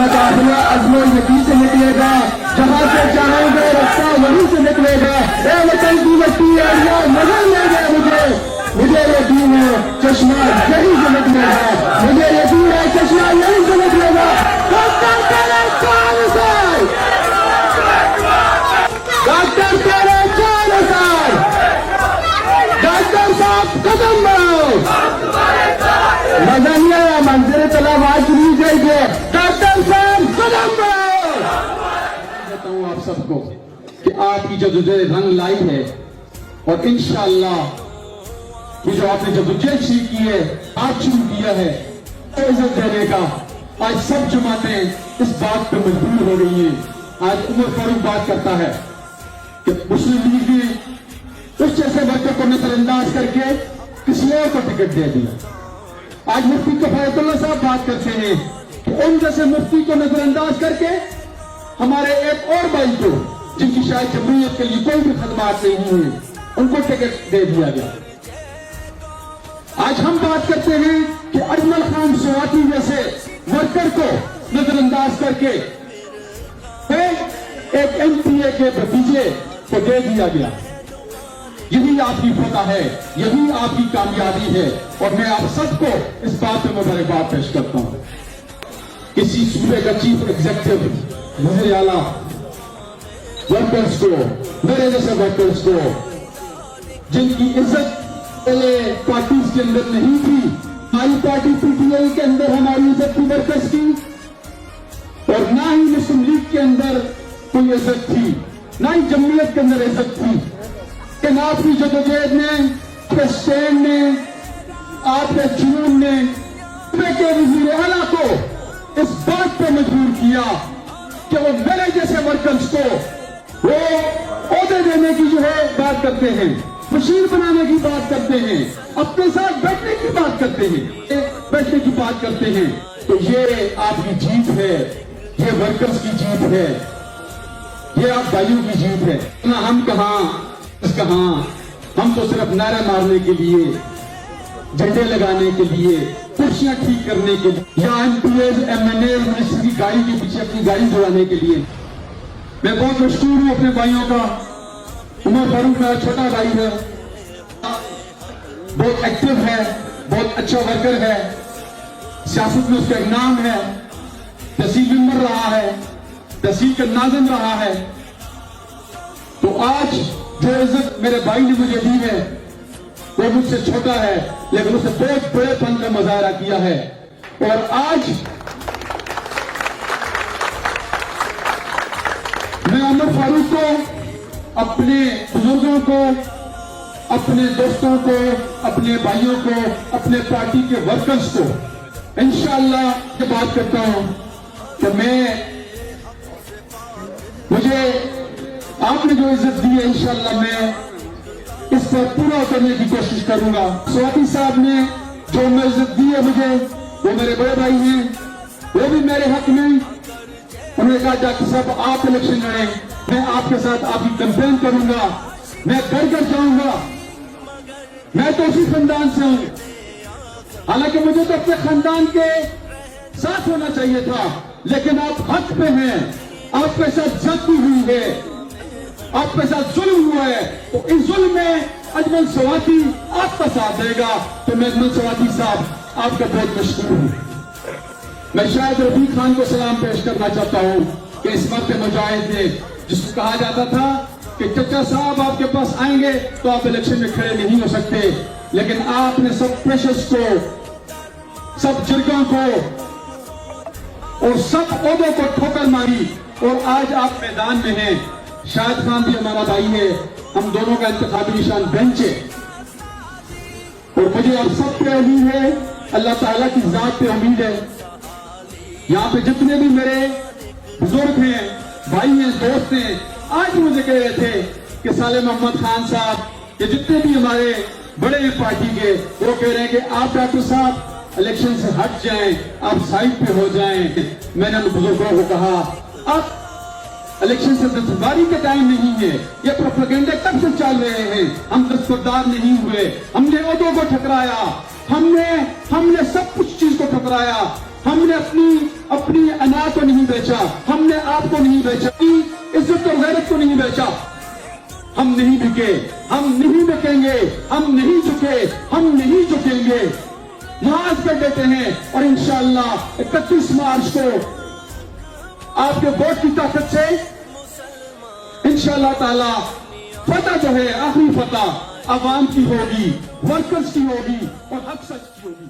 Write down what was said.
काफिला अज़्म और यकीन से निकलेगा, जहाँ से चाहेंगे रास्ता वहीं से निकलेगा। ए वतन की मट्टी अल्लाह नजर ले गए मुझे यकीन है चश्मा यहीं से निकलेगा, मुझे यकीन है चश्मा यहीं से निकलेगा। डॉक्टर तेरे चार साल, डॉक्टर तेरे चार साल, डॉक्टर साहब कदम बढ़ाओ, मजा नहीं आया, मंजर तलब आज नहीं जाएंगे, डॉक्टर साहब कदम बढ़ाओ। बताऊं आप सबको कि आपकी जदोजहद रंग लाई है और इंशाअल्लाह ये जो आपने जदोजहद शुरू की है, आज शुरू किया है इज्जत देने का, आज सब जमातें इस बात पर मजबूर हो गई हैं। आज उमर फारूक बात करता है कि मुस्लिम लीग ने उस जैसे वर्कर को नजरअंदाज करके किसी और को टिकट दे दिया। आज मुफ्ती कफायतुल्लाह साहब बात करते हैं कि उन जैसे मुफ्ती को नजरअंदाज करके हमारे एक और भाई को, जिनकी शायद जमहूरियत के लिए कोई भी खदमात नहीं है, उनको टिकट दे दिया गया। आज हम बात करते हैं कि अजमल खान स्वाति जैसे वर्कर को नजरअंदाज करके एक एमपीए के भतीजे को दे दिया गया। यही आपकी फतह है, यही आपकी कामयाबी है और मैं आप सबको इस बात में मुबारकबाद पेश करता हूं। किसी सूबे का चीफ एग्जीक्यूटिव वज़ीर आला वर्कर्स को, मेरे जैसे वर्कर्स को, जिनकी इज्जत पहले पार्टी के अंदर नहीं थी, हमारी पार्टी पीटीआई के अंदर हमारी इज्जत थी वर्कर्स की, और ना ही मुस्लिम लीग के अंदर कोई इज्जत थी, ना ही जमहूरियत के अंदर इज्जत थी। कि आपकी जदोजहद ने, आपके स्टैंड ने, आपके जुनून ने के वज़ीर आला को इस बात पर मजबूर किया कि वो मेरे जैसे वर्कर्स को वो ओहदे देने की जो है बात करते हैं, मशीन बनाने की बात करते हैं, अपने साथ बैठने की बात करते हैं, बैठने की बात करते हैं। तो ये आपकी जीत है, ये वर्कर्स की जीत है, ये आप भाइयों की जीत है। ना हम कहां हम तो सिर्फ नारे मारने के लिए, झंडे लगाने के लिए, कुर्सियां ठीक करने के लिए, या एमपीएस एमएनए मिनिस्टर की गाड़ी के पीछे अपनी गाड़ी जुड़ाने के लिए। मैं बहुत मशहूर हूं अपने भाइयों का। उमर फारूक मेरा छोटा भाई है, बहुत एक्टिव है, बहुत अच्छा वर्कर है, सियासत में उसका एक नाम है, तहसील मेंबर रहा है, तहसील का नाज़िम रहा है। तो आज जो इज्जत मेरे भाई ने मुझे दी है वो मुझसे छोटा है, लेकिन उसने बहुत बड़े फन का मुजाहरा किया है। और आज मैं उमर फारूक को, अपने बुजुर्गों को, अपने दोस्तों को, अपने भाइयों को, अपने पार्टी के वर्कर्स को इंशाअल्लाह ये बात करता हूं कि मुझे आपने जो इज्जत दी है, इंशाअल्लाह मैं इस पर पूरा उतरने की कोशिश करूंगा। स्वाति साहब ने जो इज्जत दी है मुझे, वो मेरे बड़े भाई हैं, वो भी मेरे हक में उन्होंने कहा डॉक्टर साहब आप इलेक्शन लड़ें, मैं आपके साथ आपकी कैंपेन करूंगा, मैं घर घर जाऊंगा। मैं तो उसी खानदान से हूं, हालांकि मुझे तो अपने खानदान के साथ होना चाहिए था, लेकिन आप हक पे हैं, आपके साथ ज्यादती हुई है, आपके साथ जुल्म हुआ है, तो इस जुल्म में अजमल स्वाति आपका साथ देगा। तो मैं अजमल स्वाति साहब आपका बहुत मशहूर हूं। मैं शायद रफीक खान को सलाम पेश करना चाहता हूं कि इस वक्त मुजाहिद थे, जिसको कहा जाता था कि चचा साहब आपके पास आएंगे तो आप इलेक्शन में खड़े नहीं हो सकते, लेकिन आपने सब प्रेशर्स को, सब जिरगों को और सब ओहदों को ठोकर मारी और आज आप मैदान में हैं। शाहिद खान भी हमारा भाई है, हम दोनों का इंतखाबी निशान बेंच है। और मुझे आप सब पे उम्मीद है, अल्लाह ताला की जात पे उम्मीद है। यहाँ पे जितने भी मेरे बुजुर्ग हैं, भाई हैं, दोस्त हैं, आज मुझे कह रहे थे कि साले मोहम्मद खान साहब, ये जितने भी हमारे बड़े हैं पार्टी के, वो कह रहे हैं कि आप डॉक्टर साहब इलेक्शन से हट जाएं, आप साइड पे हो जाएं। मैंने उन बुजुर्गों को कहा अब इलेक्शन से दस्तबरदारी का टाइम नहीं है, ये प्रोपेगेंडा कब से चल रहे हैं, हम दस्तबरदार नहीं हुए, हमने ओहदों को ठकराया, हमने सब कुछ चीज को ठकराया, हमने अपनी اپنی انا کو نہیں بیچا, ہم نے آپ کو نہیں بیچا, عزت اور غیرت کو نہیں بیچا. ہم نہیں بکے, ہم نہیں بکیں گے, ہم نہیں جھکے, ہم نہیں جھکیں گے. محاذ کر دیتے ہیں اور انشاءاللہ 31 مارچ کو آپ کے ووٹ کی طاقت سے انشاءاللہ تعالی فتح جو ہے, آخری فتح عوام کی ہوگی, ورکرز کی ہوگی اور حق سچ کی ہوگی.